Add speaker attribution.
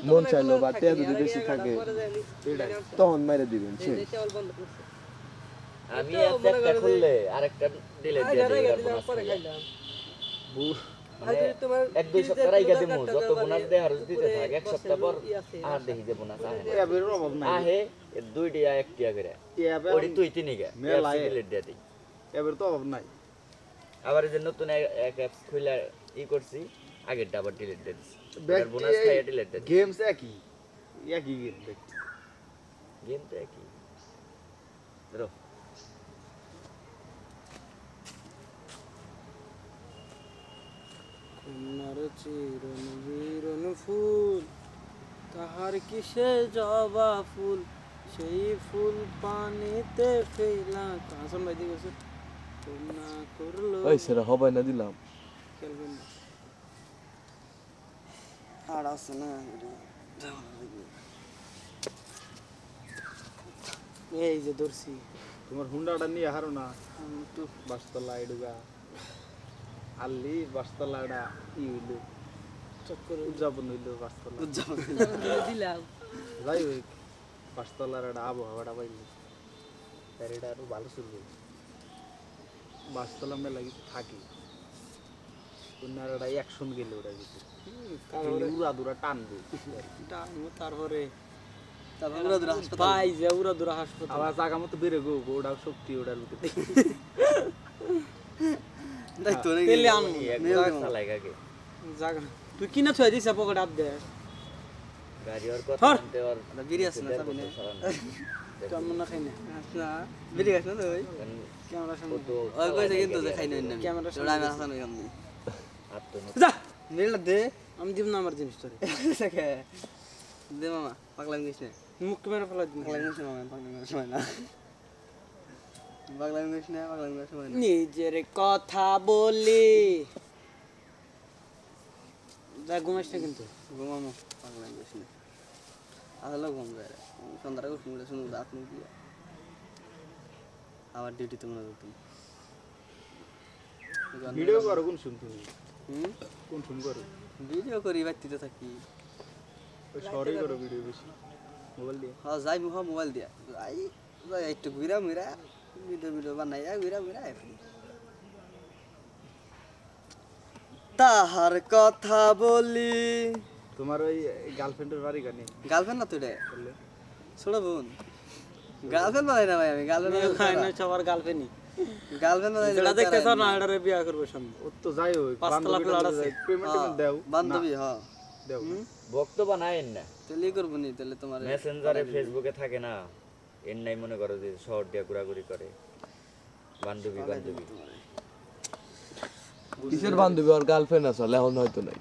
Speaker 1: মন চাইলো বা টিয়া যদি বেশি থাকে তখন মেরে দিবেন সে
Speaker 2: আমি একটা খুললে আরেকটা ডিলিট দিয়ে দিই মানে এক দুই সপ্তাহ রাইখা দিমু যত বোনাস দেয় আর দিতে থাকে এক সপ্তাহ পর আর দেখি যে বোনাস আহে না
Speaker 3: এর অভাব নাই
Speaker 2: আহে দুইটা একটিয়া করে ওই তুই তিনিগা ডিলিট দিয়ে দিই
Speaker 3: এর তো অভাব নাই
Speaker 2: আবার এই যে নতুন এক অ্যাপস খুলে ই করছি আগেরটা আবার ডিলিট দিয়ে দিছি বোনাস খাইয়া ডিলিট দিয়ে দিছি
Speaker 3: গেমস একই গেম দেখছি
Speaker 2: গেম তো একই ধরো
Speaker 4: চিরন বিরন ফুল তাহার কিসে জবা ফুল সেই ফুল পানিতে ফেলা হাসান ভাই দিকে গেছে না করলো
Speaker 1: ওই সেটা হবে না দিলাম
Speaker 4: খেলবেন না আর আছে না এই যে দর্শি
Speaker 3: তোমার হুন্ডাটা নিয়ে হারো না
Speaker 4: একটু
Speaker 3: বাসতলা এডুগা আল্লি বাসতলাটা ই হইলো
Speaker 4: চক্কর
Speaker 3: উদযাপন হইলো বাসতলা
Speaker 4: দিলাম
Speaker 3: যাই হোক বাসতলার একটা আবহাওয়াটা পাইলি তার এটা আরো ভালো চলবে বাসতলা মেলা কিছু থাকে কন্যার একটা অ্যাকশন গেলে ওটা কিছু উড়া দুরা টানবে
Speaker 4: তারপরে ভাই যে উড়া দুরা হাসপাতাল
Speaker 3: আবার জায়গা মতো বেড়ে গো ওটা শক্তি ওটার ভিতরে
Speaker 4: তেলে আনো
Speaker 2: একবার চালাই আগে
Speaker 4: জাগা তুই কিনা থুই দিছ পকেট আপ দে
Speaker 2: গাড়ি আর কথা আনতে আর
Speaker 4: বিড়ি আছে না সামনে কেমন না খাই না না বিড়ি খাস না তুই ক্যামেরা সামনে ওই কইছে কিন্তু যে খাই না ক্যামেরা সামনে আমি হাসান ওই আমি
Speaker 2: আর তো
Speaker 4: যা মিল দে আমি দিব না আমার জিনিস তোরে দেখে দে মামা পাগলাম গিস না মুখ ক্যামেরা ফেলা দিন পাগলাম গিস মামা পাগলাম গিস না পাগলাম গিস না পাগলাম গিস না নিজের কথা বলি যা ঘুমাস না কিন্তু ঘুমামো পাগলাম গিস না আসলে ঘুম যায় সন্ধ্যাটা ঘুমলে শুনুন রাত মুখ দিয়ে আবার ডিউটি তোমরা তুমি
Speaker 3: ভিডিও করো কোন শুন তুমি কোন শুন করো
Speaker 4: ভিডিও করি বাড়িতে থাকি
Speaker 3: ওই শহরে করো ভিডিও বেশি মোবাইল দিয়ে
Speaker 4: হ্যাঁ যাই মুখ মোবাইল দিয়া যাই যাই একটু ঘুরা মুরা ভিডিও বানাই ঘুরা মুরা তাহার কথা বলি
Speaker 3: তোমার ওই গার্লফ্রেন্ডের বাড়ি গানে
Speaker 4: গার্লফ্রেন্ড না তুই রে ছোট বোন গার্লফ্রেন্ড বানাই না ভাই আমি গার্লফ্রেন্ড না সবার গার্লফ্রেন্ডই গার্লফ্রেন্ড বানাই যেটা দেখতেছ না এটারে বিয়া করবে সামনে
Speaker 3: ও তো যাই হোক
Speaker 4: পাঁচতলা ফ্ল্যাট আছে
Speaker 3: পেমেন্ট দাও
Speaker 4: বান্ধবী হ্যাঁ
Speaker 3: দাও
Speaker 2: বক্তব্য বানায়েন না
Speaker 4: তাহলে করব নি তাহলে তোমার
Speaker 2: মেসেঞ্জারে ফেসবুকে থাকে না এর নাই মনে করো যে শহর দিয়া ঘোরাঘুরি করে বান্ধবী
Speaker 1: কিসের বান্ধবী আর গার্লফ্রেন্ড আছে এখন হয়তো নাই